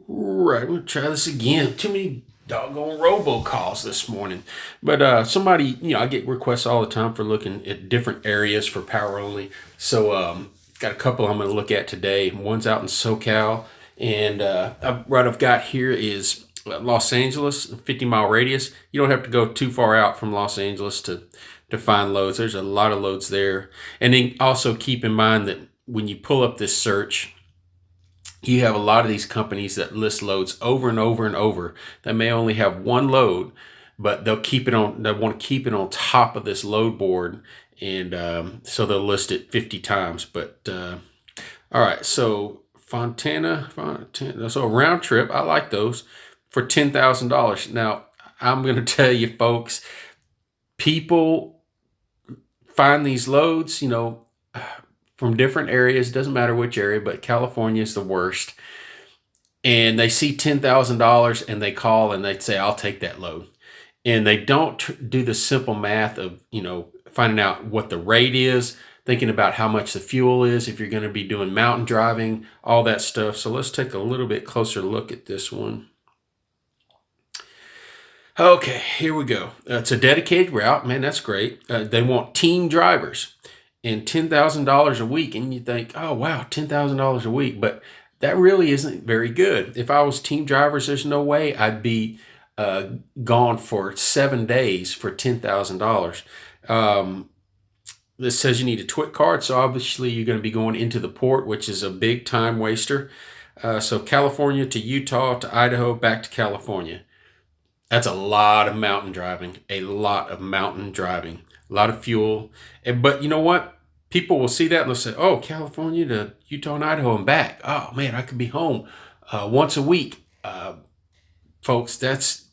Right, I'm gonna try this again. Too many doggone robocalls this morning. But somebody, I get requests all the time for looking at different areas for power only. So got a couple I'm gonna look at today. One's out in SoCal, and what I've got here is Los Angeles, 50-mile radius. You don't have to go too far out from Los Angeles to find loads. There's a lot of loads there, and then also keep in mind that when you pull up this search, you have a lot of these companies that list loads over and over and over that may only have one load, but they want to keep it on top of this load board. And so they'll list it 50 times. But all right, so Fontana, so a round trip, I like those for $10,000. Now, I'm going to tell you, folks, people find these loads, from different areas, doesn't matter which area, but California is the worst, and they see $10,000 and they call and they say, I'll take that load. And they don't do the simple math of, finding out what the rate is, thinking about how much the fuel is, if you're going to be doing mountain driving, all that stuff. So let's take a little bit closer look at this one. Okay, here we go. It's a dedicated route. Man, that's great. They want team drivers and $10,000 a week. And you think, oh, wow, $10,000 a week. But that really isn't very good. If I was team drivers, there's no way I'd be gone for 7 days for $10,000. This says you need a TWIC card. So obviously you're going to be going into the port, which is a big time waster. So California to Utah to Idaho, back to California. That's a lot of mountain driving, a lot of mountain driving, a lot of fuel. But you know what? People will see that and they'll say, oh, California to Utah and Idaho and back. Oh, man, I could be home once a week. Folks, that's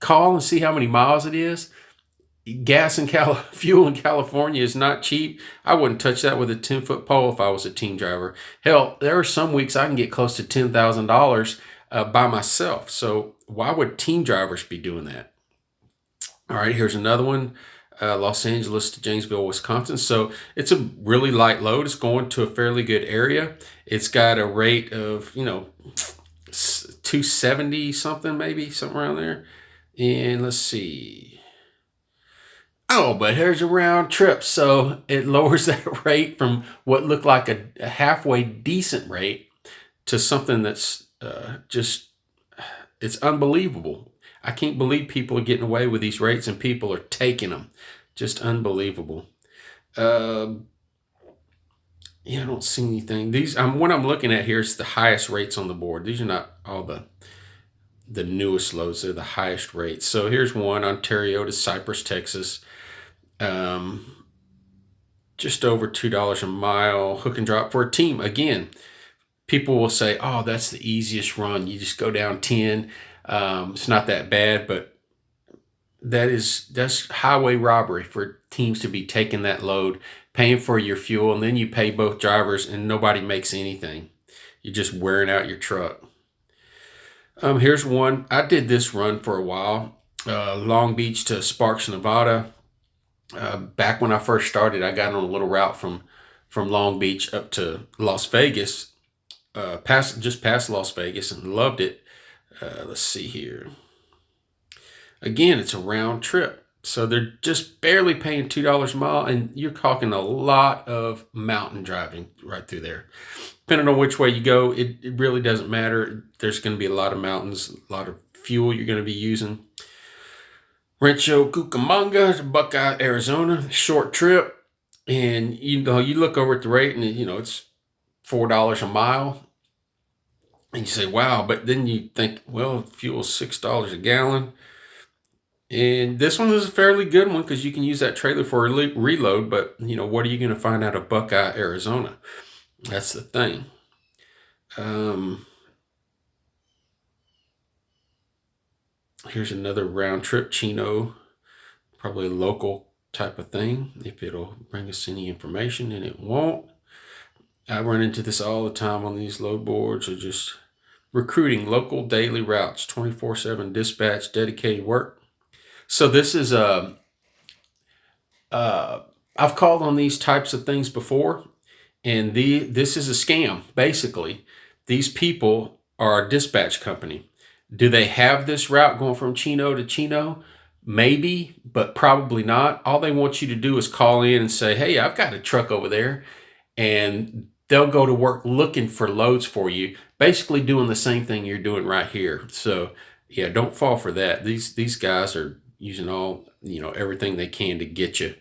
call and see how many miles it is. Gas and fuel in California is not cheap. I wouldn't touch that with a 10-foot pole if I was a team driver. Hell, there are some weeks I can get close to $10,000 by myself. So why would team drivers be doing that? All right, here's another one. Los Angeles to Janesville, Wisconsin. So it's a really light load. It's going to a fairly good area. It's got a rate of, 270 something, maybe something around there. And let's see. Oh, but here's a round trip. So it lowers that rate from what looked like a halfway decent rate to something that's it's unbelievable. I can't believe people are getting away with these rates and people are taking them. Just unbelievable. Uh, yeah, I don't see anything. These what I'm looking at here is the highest rates on the board. These are not all the newest loads. They're the highest rates. So here's one, Ontario to Cypress, Texas. Um, just over $2 a mile, hook and drop for a team. Again, people will say, oh, that's the easiest run. You just go down 10. It's not that bad, but that's highway robbery for teams to be taking that load, paying for your fuel, and then you pay both drivers and nobody makes anything. You're just wearing out your truck. Here's one. I did this run for a while. Long Beach to Sparks, Nevada. Back when I first started, I got on a little route from Long Beach up to Las Vegas, past Las Vegas, and loved it. Let's see here. Again, it's a round trip, so they're just barely paying $2 a mile, and you're talking a lot of mountain driving right through there. Depending on which way you go, it really doesn't matter. There's going to be a lot of mountains, a lot of fuel you're going to be using. Rancho Cucamonga to Buckeye, Arizona, short trip, and you look over at the rate, and it's $4 a mile. And you say, wow, but then you think, well, fuel's $6 a gallon. And this one is a fairly good one because you can use that trailer for a reload. But, what are you going to find out of Buckeye, Arizona? That's the thing. Here's another round trip, Chino, probably a local type of thing, if it'll bring us any information, and it won't. I run into this all the time on these load boards, or just recruiting local daily routes, 24/7 dispatch, dedicated work. So this is I've called on these types of things before, and this is a scam. Basically, these people are a dispatch company. Do they have this route going from Chino to Chino? Maybe, but probably not. All they want you to do is call in and say, hey, I've got a truck over there. And they'll go to work looking for loads for you, basically doing the same thing you're doing right here. So yeah, don't fall for that. These guys are using all, everything they can to get you.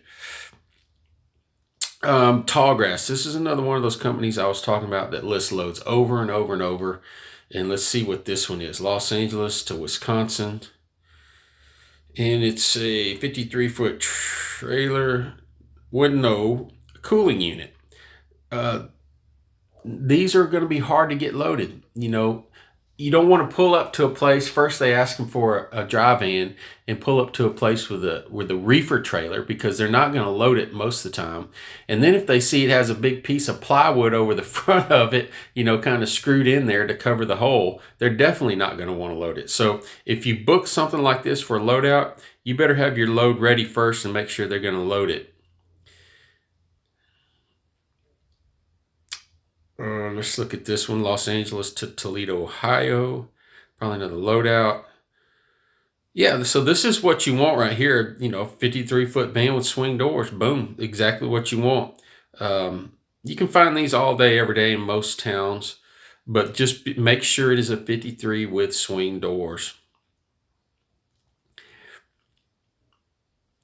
Tallgrass. This is another one of those companies I was talking about that lists loads over and over and over. And let's see what this one is. Los Angeles to Wisconsin. And it's a 53-foot trailer with no cooling unit. These are going to be hard to get loaded. You don't want to pull up to a place. First, they ask them for a drive in and pull up to a place with a reefer trailer, because they're not going to load it most of the time. And then if they see it has a big piece of plywood over the front of it, kind of screwed in there to cover the hole, they're definitely not going to want to load it. So if you book something like this for a loadout, you better have your load ready first and make sure they're going to load it. Let's look at this one. Los Angeles to Toledo, Ohio. Probably another loadout. Yeah, so this is what you want right here. 53-foot van with swing doors. Boom, exactly what you want. You can find these all day, every day in most towns, but just make sure it is a 53 with swing doors.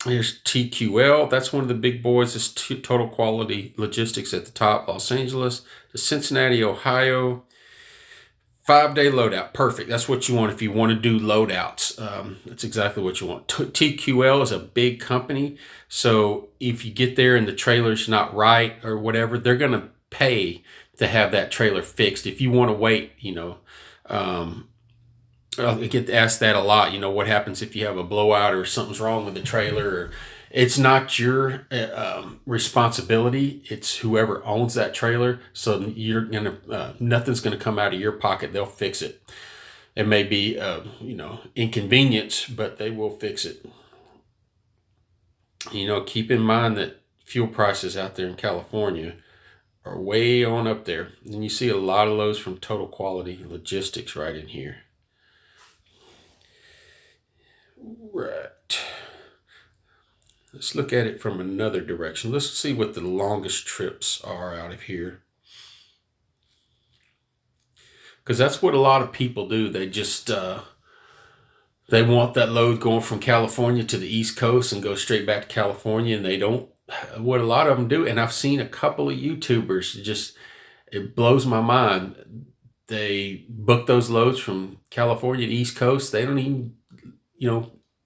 Here's TQL. That's one of the big boys. It's Total Quality Logistics at the top. Los Angeles to Cincinnati, Ohio. 5-day loadout. Perfect. That's what you want if you want to do loadouts. That's exactly what you want. TQL is a big company. So if you get there and the trailer's not right or whatever, they're going to pay to have that trailer fixed. If you want to wait, I get asked that a lot. What happens if you have a blowout or something's wrong with the trailer? Or, it's not your responsibility. It's whoever owns that trailer. So nothing's gonna come out of your pocket. They'll fix it. It may be inconvenience, but they will fix it. Keep in mind that fuel prices out there in California are way on up there, and you see a lot of loads from Total Quality Logistics right in here. Right. Let's look at it from another direction. Let's see what the longest trips are out of here. Because that's what a lot of people do. They just they want that load going from California to the East Coast and go straight back to California, and they don't. What a lot of them do, and I've seen a couple of YouTubers, it blows my mind. They book those loads from California to East Coast. They don't even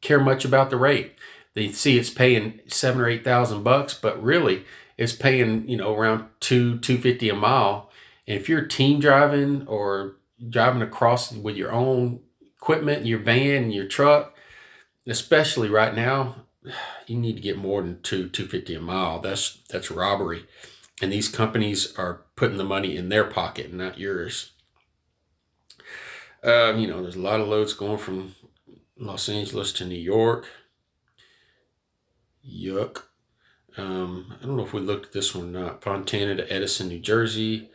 care much about the rate. They see it's paying $7,000 or $8,000, but really it's paying around $250 a mile. And if you're team driving or driving across with your own equipment, your van, your truck, especially right now, you need to get more than $250 a mile. That's robbery, and these companies are putting the money in their pocket, not yours. There's a lot of loads going from Los Angeles to New York. Yuck. I don't know if we looked at this one or not. Fontana to Edison, New Jersey.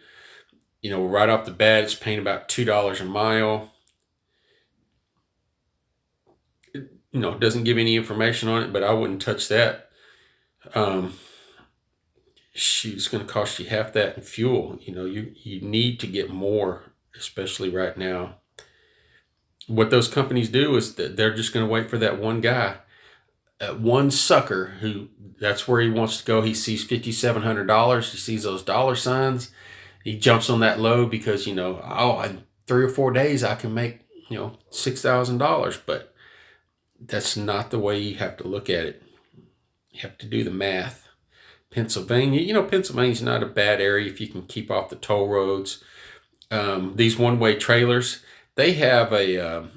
Right off the bat, it's paying about $2 a mile. It doesn't give any information on it, but I wouldn't touch that. It's going to cost you half that in fuel. You need to get more, especially right now. What those companies do is that they're just going to wait for that one guy, one sucker who that's where he wants to go. He sees $5,700. He sees those dollar signs. He jumps on that load because in 3 or 4 days I can make $6,000. But that's not the way you have to look at it. You have to do the math. Pennsylvania, Pennsylvania's not a bad area if you can keep off the toll roads. These one-way trailers, they have a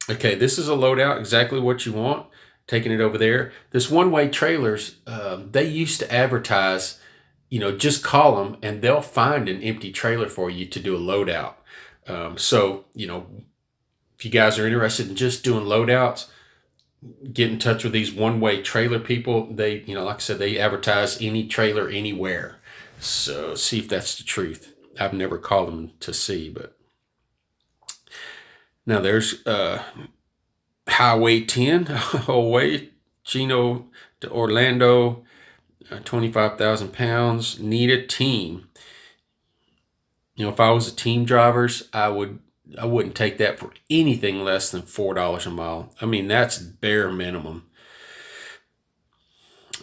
okay, this is a loadout, exactly what you want. Taking it over there. This one-way trailers, they used to advertise, just call them and they'll find an empty trailer for you to do a loadout. So, if you guys are interested in just doing loadouts, get in touch with these one-way trailer people. They, like I said, they advertise any trailer anywhere. So see if that's the truth. I've never called them to see, but now there's Highway 10 away, Chino to Orlando, 25,000 pounds. Need a team. If I was a team drivers, I wouldn't take that for anything less than $4 a mile. I mean, that's bare minimum.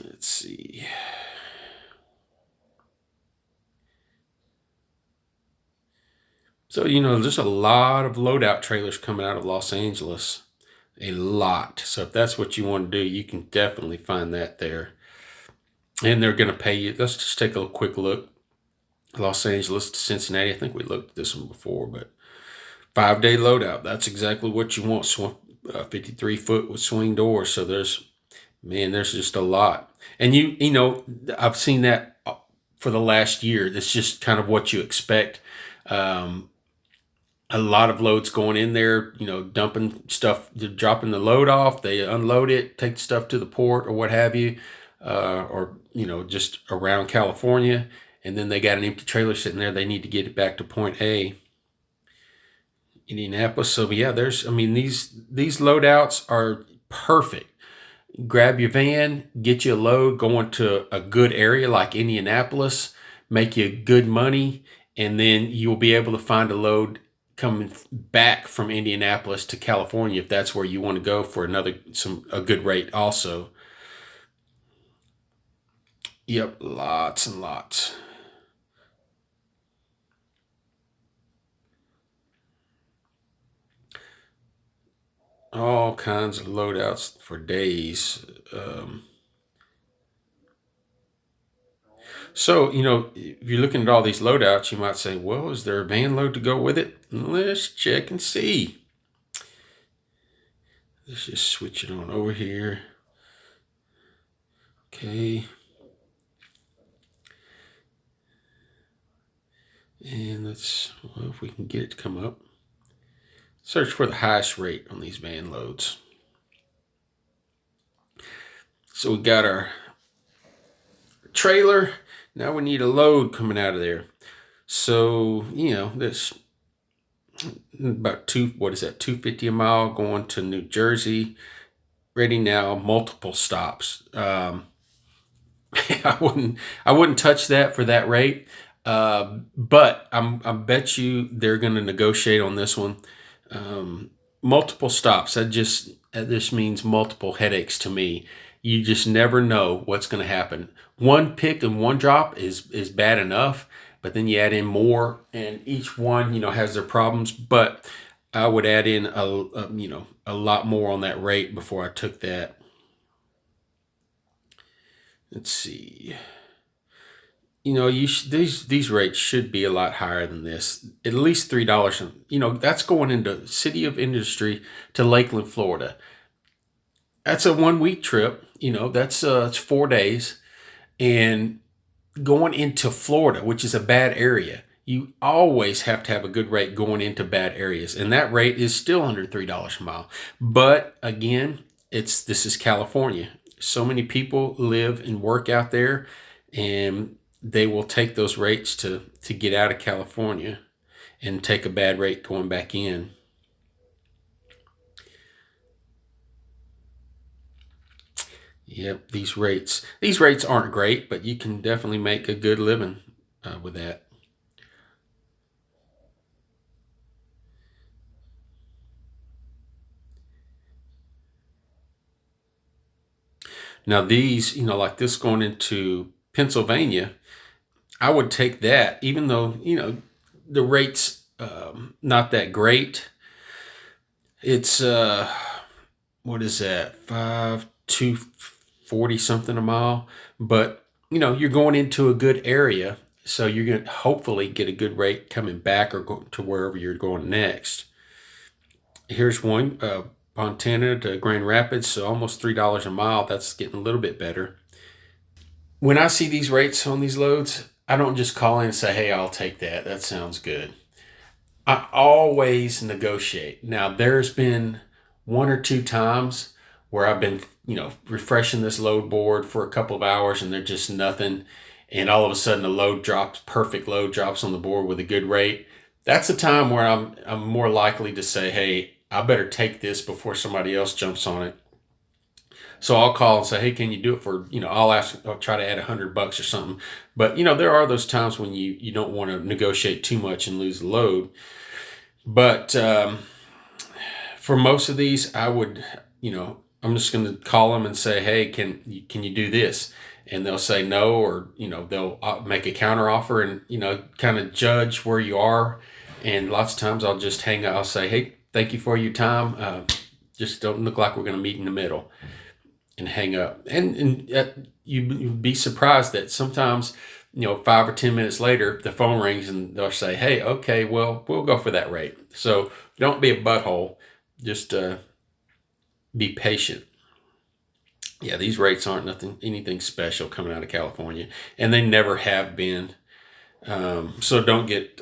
Let's see. So, there's a lot of loadout trailers coming out of Los Angeles. A lot. So if that's what you want to do, you can definitely find that there. And they're going to pay you. Let's just take a quick look. Los Angeles to Cincinnati. I think we looked at this one before, but 5-day loadout. That's exactly what you want. 53 foot with swing doors. So there's just a lot. And I've seen that for the last year. That's just kind of what you expect. A lot of loads going in there, dumping stuff, dropping the load off. They unload it, take the stuff to the port or what have you, or just around California. And then they got an empty trailer sitting there. They need to get it back to point A, Indianapolis. So yeah, these loadouts are perfect. Grab your van, get you a load, going to a good area like Indianapolis, make you good money, and then you'll be able to find a load coming back from Indianapolis to California if that's where you want to go for a good rate also. Yep, lots and lots. All kinds of loadouts for days. So, if you're looking at all these loadouts, you might say, well, is there a van load to go with it? Let's check and see. Let's just switch it on over here. Okay. And if we can get it to come up. Search for the highest rate on these van loads. So we got our trailer. Now we need a load coming out of there. So, this about $250 a mile going to New Jersey. Ready now, multiple stops. I wouldn't touch that for that rate. But I bet you they're going to negotiate on this one. Multiple stops. That just means multiple headaches to me. You just never know what's going to happen. One pick and one drop is bad enough, but then you add in more, and each one has their problems. But I would add in a lot more on that rate before I took that. Let's see. These rates should be a lot higher than this. At least $3. That's going into City of Industry to Lakeland, Florida. That's a 1 week trip. That's it's 4 days, and going into Florida, which is a bad area. You always have to have a good rate going into bad areas, and that rate is still under $3 a mile. But again, this is California. So many people live and work out there, and they will take those rates to get out of California and take a bad rate going back in. Yep, these rates aren't great, but you can definitely make a good living with that. Now these, like this going into Pennsylvania, I would take that, even though the rates not that great. It's what is that, 240 something a mile, but you're going into a good area, so you're going to hopefully get a good rate coming back or go to wherever you're going next. Here's one, Montana to Grand Rapids, so almost $3 a mile. That's getting a little bit better. When I see these rates on these loads, I don't just call in and say, hey, I'll take that. That sounds good. I always negotiate. Now, there's been one or two times where I've been, refreshing this load board for a couple of hours and there's just nothing. and all of a sudden a load drops, perfect load drops on the board with a good rate, that's a time where I'm more likely to say, hey, I better take this before somebody else jumps on it. So I'll call and say, hey, can you do it for, I'll try to add $100 or something. But there are those times when you don't want to negotiate too much and lose the load. But for most of these, I would, I'm just going to call them and say, hey, can you do this? And they'll say no, or they'll make a counter offer, and kind of judge where you are. And lots of times I'll just hang up. I'll say, hey, thank you for your time. Just don't look like we're going to meet in the middle, and hang up. And you'd be surprised that sometimes 5 or 10 minutes later the phone rings and they'll say, hey, okay, well, we'll go for that rate. So don't be a butthole. Just be patient. Yeah, these rates aren't anything special coming out of California, and they never have been. So don't get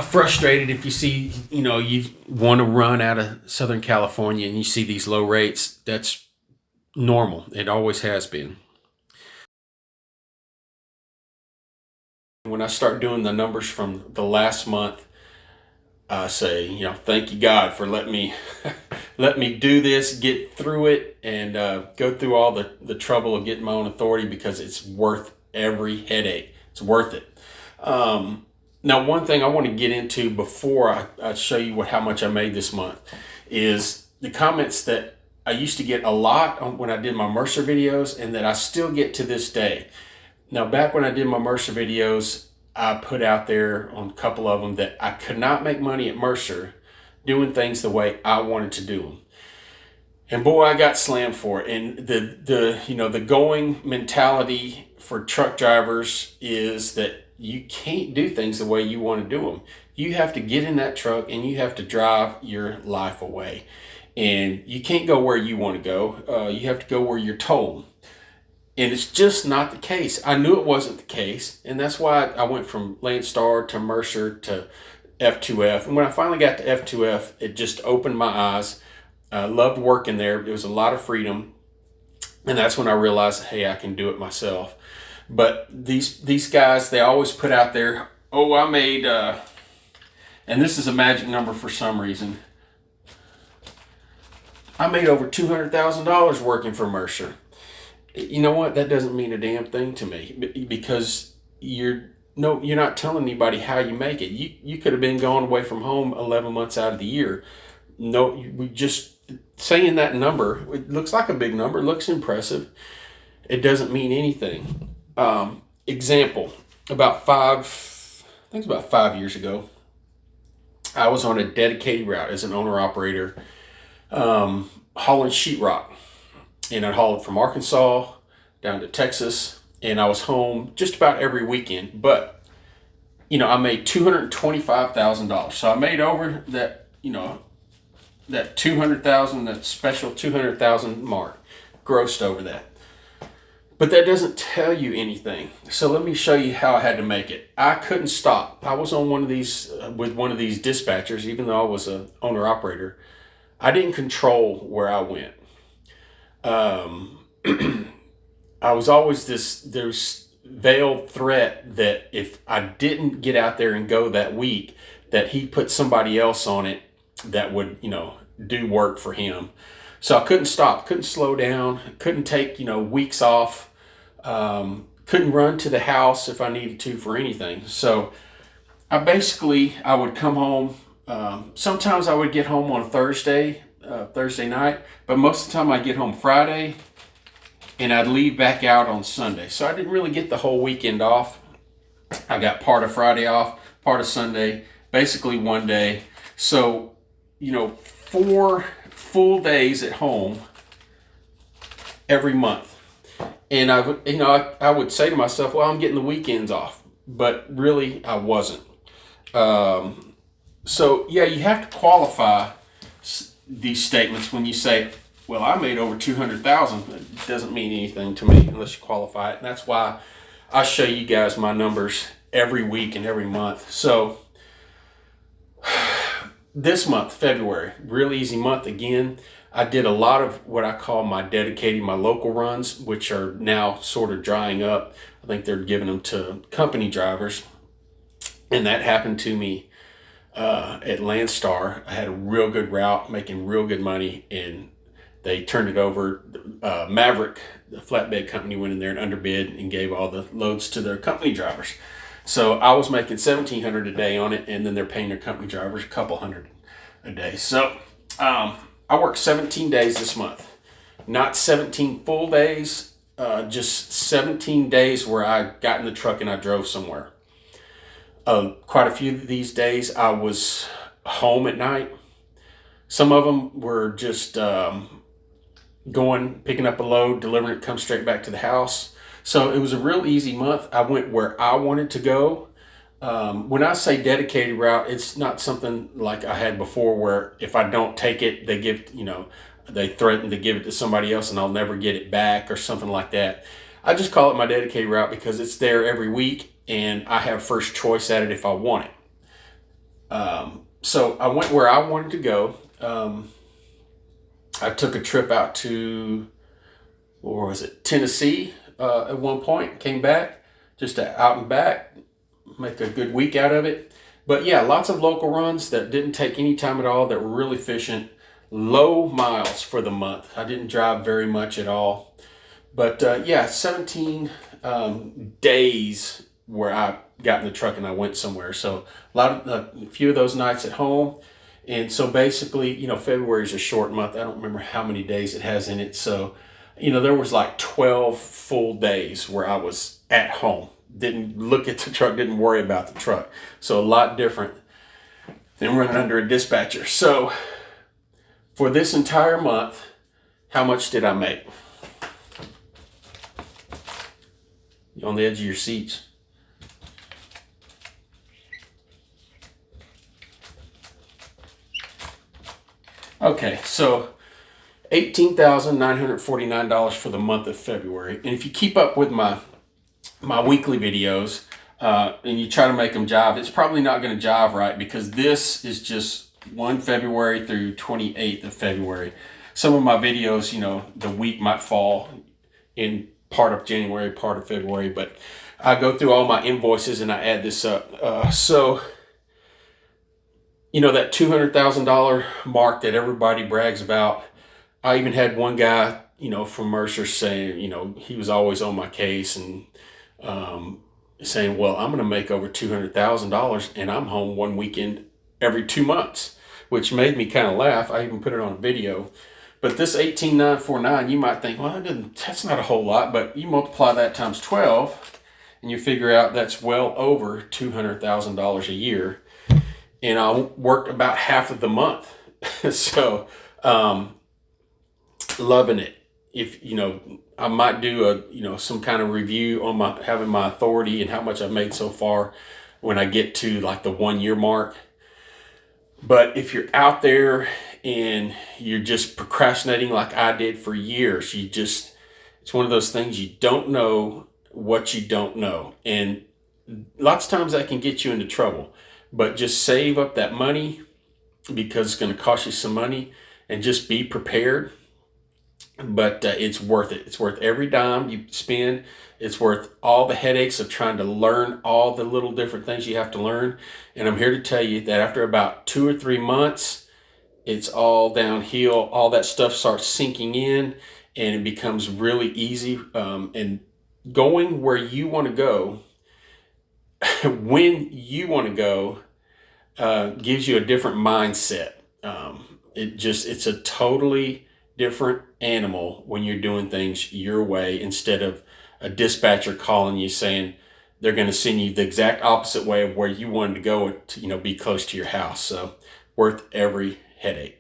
frustrated if you see, you want to run out of Southern California and you see these low rates. That's normal. It always has been. When I start doing the numbers from the last month, I say, thank you God for letting me let me do this, get through it, and go through all the trouble of getting my own authority, because it's worth every headache. It's worth it. Now, one thing I want to get into before I show you how much I made this month is the comments that I used to get a lot when I did my Mercer videos, and that I still get to this day. Now, back when I did my Mercer videos, I put out there on a couple of them that I could not make money at Mercer doing things the way I wanted to do them. And boy, I got slammed for it. And the going mentality for truck drivers is that you can't do things the way you want to do them. You have to get in that truck and you have to drive your life away. And you can't go where you want to go. You have to go where you're told. And it's just not the case. I knew it wasn't the case. And that's why I went from Landstar to Mercer to F2F. And when I finally got to F2F, it just opened my eyes. I loved working there. It was a lot of freedom. And that's when I realized, hey, I can do it myself. But these guys, they always put out there, oh, I made, and this is a magic number for some reason, I made over $200,000 working for Mercer. You know what? That doesn't mean a damn thing to me, because you're not telling anybody how you make it. You could have been gone away from home 11 months out of the year. No, we just saying that number. It looks like a big number. It looks impressive. It doesn't mean anything. Example: about 5 years ago, I was on a dedicated route as an owner operator, hauling sheetrock. And I'd haul it from Arkansas down to Texas, and I was home just about every weekend. But I made $225,000. So I made over that, that 200,000, that special 200,000 mark, grossed over that. But that doesn't tell you anything. So let me show you how I had to make it. I couldn't stop. I was on one of these with one of these dispatchers, even though I was an owner operator. I didn't control where I went. I was always there's veiled threat that if I didn't get out there and go that week, that he put somebody else on it that would, do work for him. So I couldn't stop, couldn't slow down, couldn't take, weeks off, couldn't run to the house if I needed to for anything. So I would come home. Sometimes I would get home on Thursday night, but most of the time I get home Friday, and I'd leave back out on Sunday. So I didn't really get the whole weekend off. I got part of Friday off, part of Sunday, basically one day. So, 4 full days at home every month. And I would say to myself, well, I'm getting the weekends off, but really I wasn't. So yeah, you have to qualify these statements when you say, well, I made over 200,000. It doesn't mean anything to me unless you qualify it. And that's why I show you guys my numbers every week and every month. So this month, February, real easy month again. I did a lot of what I call my dedicated, my local runs, which are now sort of drying up. I think they're giving them to company drivers. And that happened to me at Landstar. I had a real good route, making real good money, and they turned it over. Maverick, the flatbed company, went in there and underbid and gave all the loads to their company drivers. So I was making $1,700 a day on it, and then they're paying their company drivers a couple hundred a day. So I worked 17 days this month, not 17 full days, just 17 days where I got in the truck and I drove somewhere. Quite a few of these days I was home at night. Some of them were just going, picking up a load, delivering it, come straight back to the house. So it was a real easy month. I went where I wanted to go. When I say dedicated route, it's not something like I had before where if I don't take it, they give, they threaten to give it to somebody else and I'll never get it back or something like that. I just call it my dedicated route because it's there every week and I have first choice at it if I want it. So I went where I wanted to go. I took a trip out to, where was it, Tennessee at one point, came back, just out and back, make a good week out of it. But yeah, lots of local runs that didn't take any time at all, that were really efficient, low miles for the month. I didn't drive very much at all. But yeah, 17 days where I got in the truck and I went somewhere. So a few of those nights at home. And so basically, February is a short month. I don't remember how many days it has in it. So, there was like 12 full days where I was at home. Didn't look at the truck, didn't worry about the truck. So a lot different than running under a dispatcher. So for this entire month, how much did I make? On the edge of your seats. Okay, so $18,949 for the month of February. And if you keep up with my weekly videos and you try to make them jive, it's probably not going to jive right because this is just 1 February through 28th of February. Some of my videos, the week might fall in part of January, part of February, but I go through all my invoices and I add this up. So that $200,000 mark that everybody brags about. I even had one guy, from Mercer saying, he was always on my case and saying, well, I'm going to make over $200,000 and I'm home one weekend every 2 months, which made me kind of laugh. I even put it on a video. But this 18,949, you might think, well, that's not a whole lot, but you multiply that times 12 and you figure out that's well over $200,000 a year. And I worked about half of the month. So, loving it. If, I might do some kind of review on having my authority and how much I've made so far when I get to like the 1 year mark. But if you're out there and you're just procrastinating like I did for years, it's one of those things you don't know what you don't know. And lots of times that can get you into trouble. But just save up that money because it's going to cost you some money and just be prepared. But it's worth it. It's worth every dime you spend. It's worth all the headaches of trying to learn all the little different things you have to learn. And I'm here to tell you that after about 2 or 3 months, it's all downhill. All that stuff starts sinking in and it becomes really easy. And going where you want to go, when you want to go, gives you a different mindset. It's a totally different animal when you're doing things your way instead of a dispatcher calling you saying they're going to send you the exact opposite way of where you wanted to go to, be close to your house. So worth every headache.